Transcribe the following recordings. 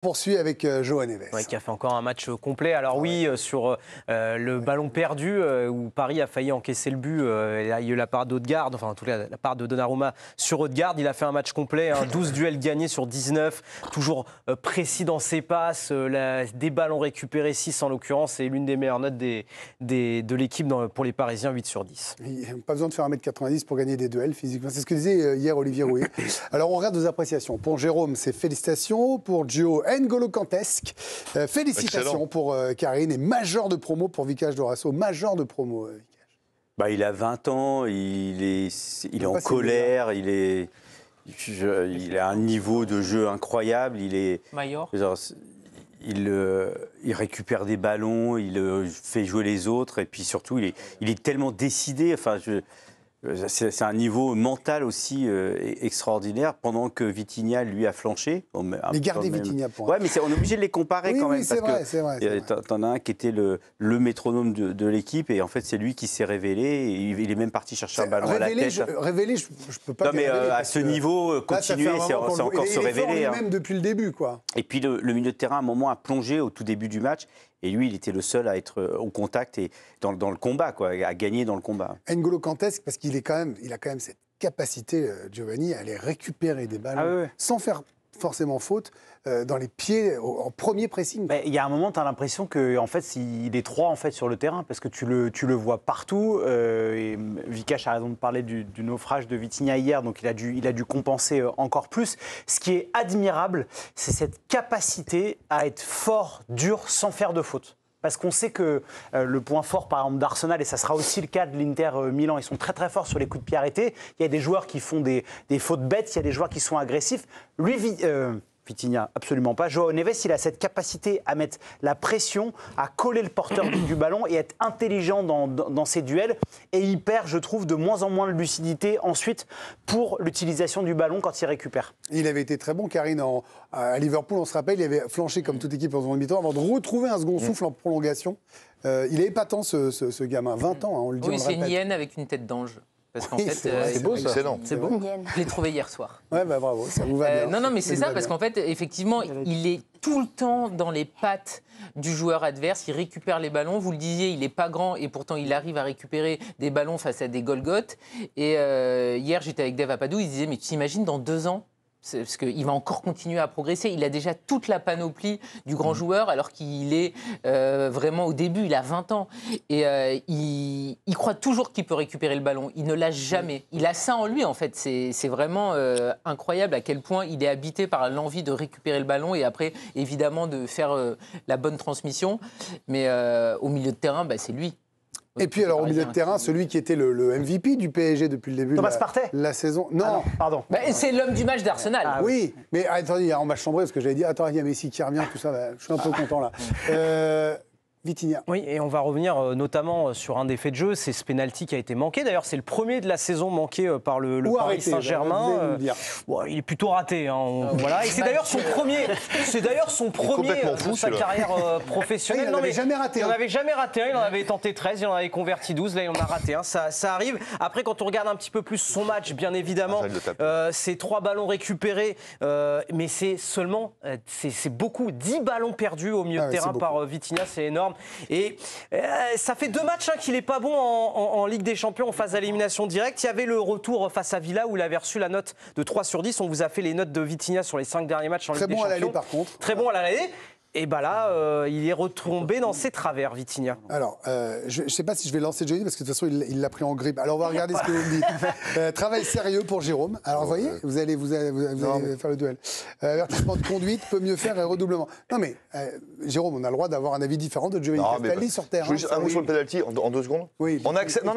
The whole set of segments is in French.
Poursuit avec João Neves. Ouais, qui a fait encore un match complet. Alors oui, sur le ballon perdu, où Paris a failli encaisser le but, il y a eu la part d'Odegaard, enfin en tout cas la part de Donnarumma sur Odegaard. Il a fait un match complet, 12 duels gagnés sur 19, toujours précis dans ses passes, des ballons récupérés, 6 en l'occurrence, c'est l'une des meilleures notes de l'équipe pour les Parisiens, 8 sur 10. Pas besoin de faire 1m90 pour gagner des duels physiquement. C'est ce que disait hier Olivier Rouillet. Alors on regarde nos appréciations. Pour Jérôme, c'est félicitations. Pour Gio, N'Golo Kantesque. Félicitations. Excellent. Pour Karine et major de promo pour Vicage Dorasso. Major de promo, Vicage. Il a 20 ans, il est en colère, il a un niveau de jeu incroyable. Il récupère des ballons, il fait jouer les autres et puis surtout il est tellement décidé. C'est un niveau mental aussi extraordinaire, pendant que Vitinha, lui, a flanché. Mais gardez Vitinha pour... Ouais, mais on est obligé de les comparer quand même. Oui, c'est vrai. T'en as un qui était le métronome de l'équipe, et en fait, c'est lui qui s'est révélé. Et il est même parti chercher un ballon à la tête. Je peux pas... Non, mais à ce niveau, continuer, c'est encore se révéler. Même depuis le début, quoi. Et puis, le milieu de terrain, à un moment, a plongé au tout début du match. Et lui, il était le seul à être au contact et dans le combat, quoi, à gagner dans le combat. N'Golo Kantesque, parce qu'il a quand même cette capacité, Giovanni, à aller récupérer des ballons sans faire forcément faute, dans les pieds, en premier pressing. Il y a un moment, tu as l'impression qu'en fait, il est 3 en fait, sur le terrain, parce que tu le vois partout. Et Vikash a raison de parler du naufrage de Vitinha hier, donc il a dû compenser encore plus. Ce qui est admirable, c'est cette capacité à être fort, dur, sans faire de faute. Parce qu'on sait que le point fort, par exemple, d'Arsenal, et ça sera aussi le cas de l'Inter Milan, ils sont très très forts sur les coups de pied arrêtés. Il y a des joueurs qui font des fautes bêtes, il y a des joueurs qui sont agressifs. Lui, Vitinha, absolument pas. João Neves, il a cette capacité à mettre la pression, à coller le porteur du ballon et être intelligent dans ses duels. Et il perd, je trouve, de moins en moins de lucidité ensuite pour l'utilisation du ballon quand il récupère. Il avait été très bon, Karine, à Liverpool, on se rappelle, il avait flanché comme toute équipe en seconde mi-temps avant de retrouver un second souffle en prolongation. Il est épatant, ce gamin, 20 ans, on le dit. Oui, c'est une hyène avec une tête d'ange. Parce qu'en fait, c'est beau, ça. C'est beau. Je l'ai trouvé hier soir. Ouais, bravo, ça vous va bien. Non, mais c'est ça, parce qu'en fait, effectivement, il est tout le temps dans les pattes du joueur adverse. Il récupère les ballons. Vous le disiez, il n'est pas grand et pourtant il arrive à récupérer des ballons face à des Golgoth. Et hier, j'étais avec Dave Apadou. Il disait, mais tu t'imagines dans 2 ans, parce qu'il va encore continuer à progresser. Il a déjà toute la panoplie du grand joueur, alors qu'il est vraiment au début, il a 20 ans. Et il croit toujours qu'il peut récupérer le ballon. Il ne lâche jamais. Il a ça en lui, en fait. C'est vraiment incroyable à quel point il est habité par l'envie de récupérer le ballon et après, évidemment, de faire la bonne transmission. Mais au milieu de terrain, c'est lui. Et puis alors au milieu de terrain, celui qui était le MVP du PSG depuis le début Thomas Partey. La saison. Non, pardon. C'est l'homme du match d'Arsenal. Oui, mais attendez, on m'a chambré parce que j'avais dit, attends, il y a Messi qui revient, tout ça, je suis un peu content là. Vitinha. Oui, et on va revenir notamment sur un des faits de jeu, c'est ce pénalty qui a été manqué. D'ailleurs, c'est le premier de la saison manqué par le Paris Saint-Germain. Il est plutôt raté. Voilà. Et c'est d'ailleurs son premier, de sa carrière professionnelle. Il n'en avait jamais raté. Il n'en avait jamais raté un. Il en avait tenté 13, il en avait converti 12. Là, il en a raté un. Ça arrive. Après, quand on regarde un petit peu plus son match, bien évidemment, c'est 3 ballons récupérés. Mais c'est seulement, c'est beaucoup, 10 ballons perdus au milieu de terrain par Vitinha. C'est énorme. Et ça fait 2 matchs qu'il n'est pas bon en Ligue des Champions en phase d'élimination directe. Il y avait le retour face à Villa où il avait reçu la note de 3 sur 10. On vous a fait les notes de Vitinha sur les 5 derniers matchs en Ligue des Champions. Très bon à l'aller par contre. Très bon à l'aller. Et là, il est retombé dans ses travers, Vitinha. Alors, je ne sais pas si je vais lancer Johnny parce que de toute façon, il l'a pris en grippe. Alors, on va regarder ce que vous me dites. Travail sérieux pour Jérôme. Alors, vous voyez, vous allez faire le duel. Avertissement de conduite, peut mieux faire et redoublement. Non, mais Jérôme, on a le droit d'avoir un avis différent de Giovanni Castelli sur terrain. Un mot sur le penalty en 2 secondes. Oui. On accepte. Non.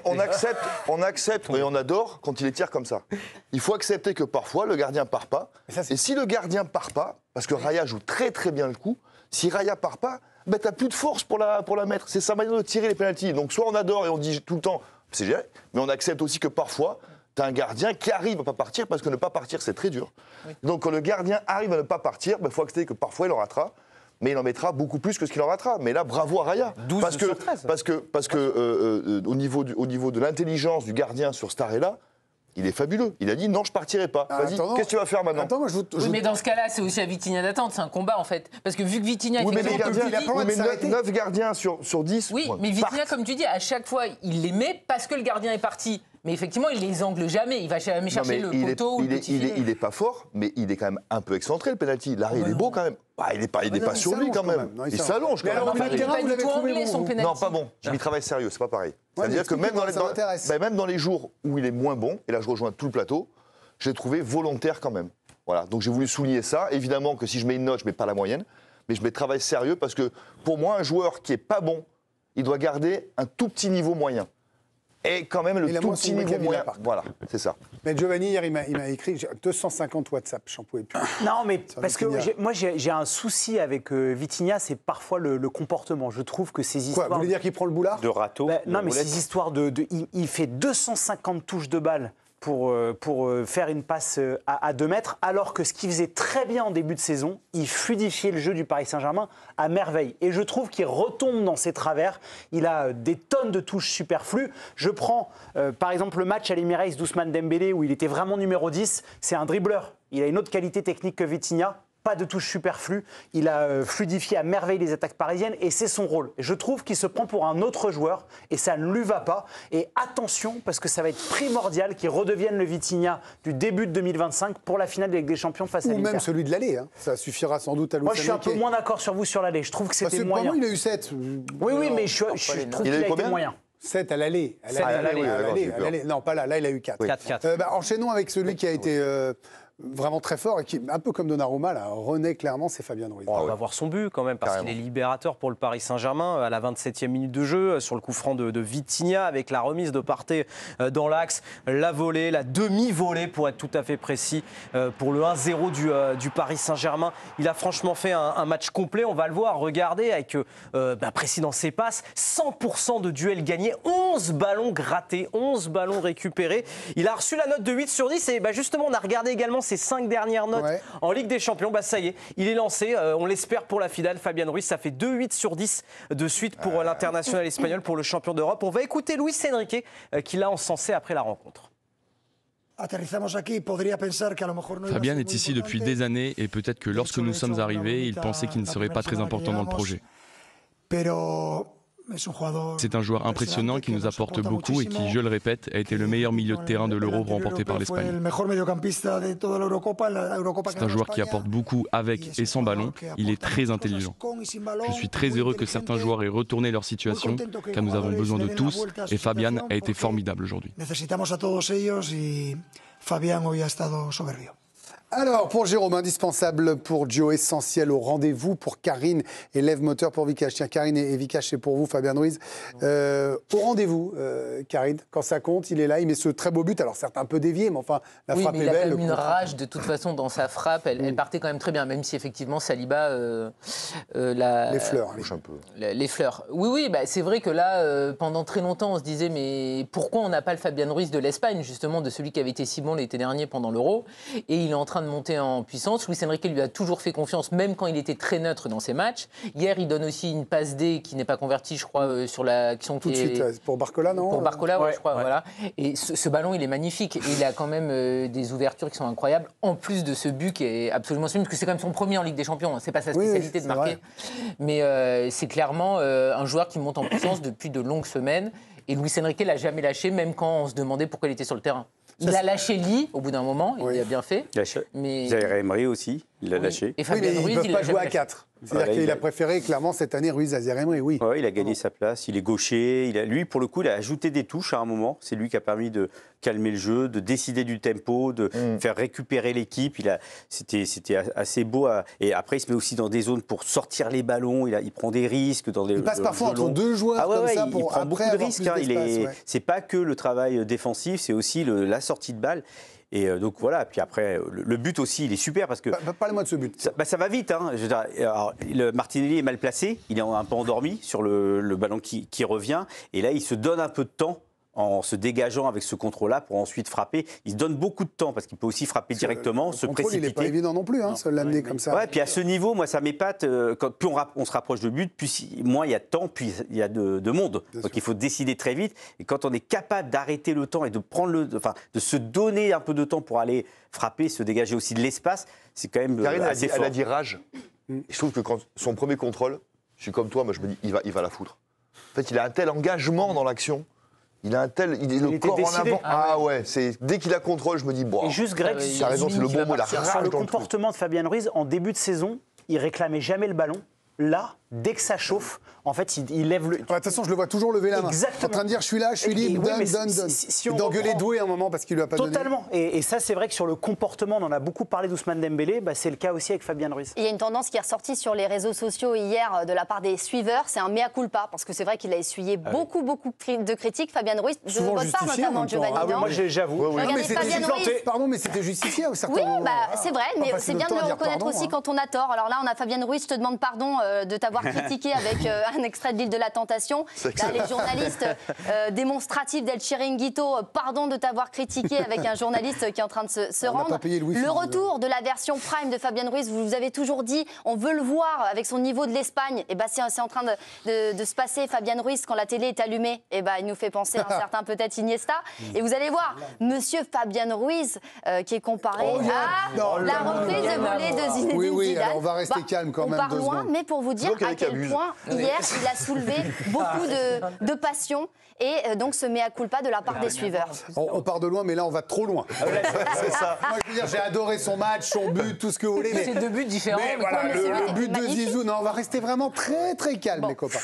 On accepte et on adore quand il les tire comme ça. Il faut accepter que parfois le gardien part pas. Et si le gardien part pas, parce que Raya joue très très bien le coup, si Raya part pas, t'as plus de force pour la mettre. C'est sa manière de tirer les pénaltys. Donc soit on adore et on dit tout le temps, c'est génial, mais on accepte aussi que parfois, t'as un gardien qui arrive à pas partir, parce que ne pas partir, c'est très dur. Oui. Donc quand le gardien arrive à ne pas partir, faut accepter que parfois il en ratera, mais il en mettra beaucoup plus que ce qu'il en ratera. Mais là, bravo à Raya. 12 sur 13. Parce que au niveau de l'intelligence du gardien sur Starella, Il est fabuleux. Il a dit non, je partirai pas. Vas-y, qu'est-ce que tu vas faire maintenant? Attends, moi, Oui, mais dans ce cas-là, c'est aussi à Vitinha d'attendre. C'est un combat, en fait. Parce que vu que Vitinha... Oui, mais les effectivement, gardiens, comme tu dis- 9 gardiens sur 10. Oui, mais Vitinha, comme tu dis, à chaque fois, il les met parce que le gardien est parti. Mais effectivement, il les angle jamais. Il va jamais chercher le poteau ou le petit filet. Il est pas fort, mais il est quand même un peu excentré, le penalty. L'arrêt, il est beau quand même. Il n'est pas sur lui quand même. Non, Il s'allonge quand alors, même. le terrain, pas vous du l'avez tout trouvé anglais, bon, son vous. penalty. Non, pas bon. J'y travaille sérieux, c'est pas pareil. Ouais, C'est-à-dire que même ça m'intéresse. même dans les jours où il est moins bon, et là je rejoins tout le plateau, j'ai trouvé volontaire quand même. Voilà, donc j'ai voulu souligner ça. Évidemment que si je mets une note, je ne mets pas la moyenne, mais je mets travail sérieux parce que pour moi, un joueur qui n'est pas bon, il doit garder un tout petit niveau moyen. Et quand même le tout petit niveau moyen. Voilà, c'est ça. Mais Giovanni, hier, il m'a écrit 250 WhatsApp, j'en pouvais plus. Non, mais parce que Vitinha. moi, j'ai un souci avec Vitinha, c'est parfois le comportement. Je trouve que ces Quoi, histoires... vous voulez dire qu'il prend le boulard? De râteau. Non, de mais roulette. ces histoires il fait 250 touches de balle pour faire une passe à 2 mètres, alors que ce qu'il faisait très bien en début de saison, il fluidifiait le jeu du Paris Saint-Germain à merveille. Et je trouve qu'il retombe dans ses travers. Il a des tonnes de touches superflues. Je prends par exemple le match à l'Emirates d'Ousmane Dembélé où il était vraiment numéro 10. C'est un dribbleur. Il a une autre qualité technique que Vitinha. Pas de touche superflue, il a fluidifié à merveille les attaques parisiennes et c'est son rôle. Je trouve qu'il se prend pour un autre joueur et ça ne lui va pas. Et attention, parce que ça va être primordial qu'il redevienne le Vitinha du début de 2025 pour la finale de Ligue des Champions face à Ou l'Inter. même celui de l'aller. Hein. Ça suffira sans doute à Luis Moi, je suis un peu Enrique. moins d'accord sur vous sur l'aller. Je trouve que Parce c'était que pour moyen. moi, il a eu 7. Oui, mais je trouve qu'il a été moyen. 7 à l'aller. Sept à l'aller, d'accord, j'ai peur. Non, pas là. Là, il a eu 4. 4-4. Enchaînons avec celui qui a été vraiment très fort et qui, un peu comme Donnarumma, là, renaît clairement, c'est Fabien Ruiz. On va voir son but quand même, parce qu'il est libérateur pour le Paris Saint-Germain à la 27e minute de jeu, sur le coup franc de Vitinha, avec la remise de Partey dans l'axe, la volée, la demi-volée pour être tout à fait précis, pour le 1-0 du Paris Saint-Germain. Il a franchement fait un match complet, on va le voir, regardez, avec précis dans ses passes, 100% de duels gagnés, 11 ballons grattés, 11 ballons récupérés. Il a reçu la note de 8 sur 10 et justement, on a regardé également ses 5 dernières notes en Ligue des Champions. Ça y est, il est lancé. On l'espère pour la finale. Fabien Ruiz, ça fait 2 8 sur 10 de suite pour l'international espagnol, pour le champion d'Europe. On va écouter Luis Enrique qui l'a encensé après la rencontre. Fabien est ici depuis des années et peut-être que lorsque nous sommes arrivés, il pensait qu'il ne serait pas très important dans le projet. C'est un joueur impressionnant qui nous apporte beaucoup et qui, je le répète, a été le meilleur milieu de terrain de l'Euro remporté par l'Espagne. C'est un joueur qui apporte beaucoup avec et sans ballon. Il est très intelligent. Je suis très heureux que certains joueurs aient retourné leur situation, car nous avons besoin de tous et Fabien a été formidable aujourd'hui. Alors, pour Jérôme, indispensable pour Gio, essentiel au rendez-vous pour Karine et Lève Moteur pour Vikash. Tiens, Karine et Vikash, c'est pour vous, Fabien Ruiz. Au rendez-vous, Karine, quand ça compte, il est là, il met ce très beau but. Alors, certes, un peu dévié, mais enfin, la frappe est belle. Il a quand même une rage de toute façon dans sa frappe. Elle partait quand même très bien, même si effectivement Saliba. Les fleurs. Les fleurs. Oui, c'est vrai que là, pendant très longtemps, on se disait, mais pourquoi on n'a pas le Fabien Ruiz de l'Espagne, justement, de celui qui avait été si bon l'été dernier pendant l'Euro. Et il est en train de monter en puissance. Luis Enrique lui a toujours fait confiance, même quand il était très neutre dans ses matchs. Hier, il donne aussi une passe D qui n'est pas convertie, je crois, sur l'action tout de suite, pour Barcola, non? Pour Barcola, je crois, voilà. Et ce ballon, il est magnifique. Et il a quand même des ouvertures qui sont incroyables, en plus de ce but qui est absolument sublime, parce que c'est quand même son premier en Ligue des Champions. C'est pas sa spécialité de marquer. Vrai. Mais c'est clairement un joueur qui monte en puissance depuis de longues semaines. Et Luis Enrique l'a jamais lâché, même quand on se demandait pourquoi il était sur le terrain. Il a lâché Lee au bout d'un moment, il a bien fait. Mais Zaire Emery aussi, il l'a lâché. Et Fabien Ruiz, il ne peut pas jouer à 4. C'est-à-dire qu'il a préféré clairement cette année Ruiz à Zaire Emery, oui. Ouais, il a gagné sa place, il est gaucher. Lui, pour le coup, il a ajouté des touches à un moment. C'est lui qui a permis de calmer le jeu, de décider du tempo, de faire récupérer l'équipe. C'était assez beau. Et après, il se met aussi dans des zones pour sortir les ballons. Il prend des risques. Il passe parfois entre deux joueurs comme ça pour il prend beaucoup de risques. C'est pas que le travail défensif, c'est aussi la sortie de balle. Et donc voilà, puis après, le but aussi, il est super parce que... Parlez-moi de ce but. Ça va vite. Hein. Alors, Martinelli est mal placé, il est un peu endormi sur le ballon qui revient. Et là, il se donne un peu de temps en se dégageant avec ce contrôle-là pour ensuite frapper. Il se donne beaucoup de temps parce qu'il peut aussi frapper directement, se précipiter. Il n'est pas évident non plus, se l'amener comme ça. Ouais, puis à ce niveau, moi, ça m'épate. Plus on se rapproche de but, plus moins il y a de temps, puis il y a de monde. Donc il faut décider très vite. Et quand on est capable d'arrêter le temps et de de se donner un peu de temps pour aller frapper, se dégager aussi de l'espace, c'est quand même Karine assez fort. Elle a dit rage. Je trouve que quand son premier contrôle, je suis comme toi, moi je me dis, il va la foutre. En fait, il a un tel engagement dans l'action. Il a un tel. Il est le corps décidé. En avant. Ah ouais, dès qu'il a contrôle, je me dis, bon. Et juste Greg, tu as raison, c'est le bon mot, la rage. Sur le comportement de Fabian Ruiz, en début de saison, il réclamait jamais le ballon. Là, dès que ça chauffe, en fait, il lève le. De toute façon, je le vois toujours lever la main. Exactement. En train de dire, je suis là, je suis libre, donne. D'engueuler Doué un moment parce qu'il lui a pas donné. Totalement. Et ça, c'est vrai que sur le comportement, on en a beaucoup parlé d'Ousmane Dembélé, c'est le cas aussi avec Fabian Ruiz. Il y a une tendance qui est ressortie sur les réseaux sociaux hier de la part des suiveurs, c'est un mea culpa, parce que c'est vrai qu'il a essuyé beaucoup de critiques, Fabian Ruiz, de votre part notamment, Giovanni. Ah oui, moi j'avoue. Pardon, mais c'était justifié à certains moments. Oui, c'est vrai, mais c'est bien de le reconnaître aussi quand on a tort. Alors là, on a Fabian Ruiz, je te demande pardon de t'avoir critiqué avec un extrait de l'île de la Tentation. Là, les journalistes démonstratifs d'El Chiringuito, pardon de t'avoir critiqué avec un journaliste qui est en train de se rendre. Le retour de la version Prime de Fabian Ruiz, vous avez toujours dit, on veut le voir avec son niveau de l'Espagne. Et c'est en train de se passer. Fabian Ruiz, quand la télé est allumée, il nous fait penser à un certain peut-être Iniesta. Et vous allez voir, monsieur Fabian Ruiz, qui est comparé à la reprise de volée de Zinedine Zidane. Oui, alors on va rester calme quand même. On part loin, mais pour vous dire à quel point hier il a soulevé beaucoup de passion et donc ce mea culpa de la part des suiveurs. On part de loin, mais là on va trop loin. C'est ça. Moi je veux dire, j'ai adoré son match, son but, tout ce que vous voulez. C'est deux buts différents. Mais voilà, le but de Zizou, non, on va rester vraiment très très calme les copains.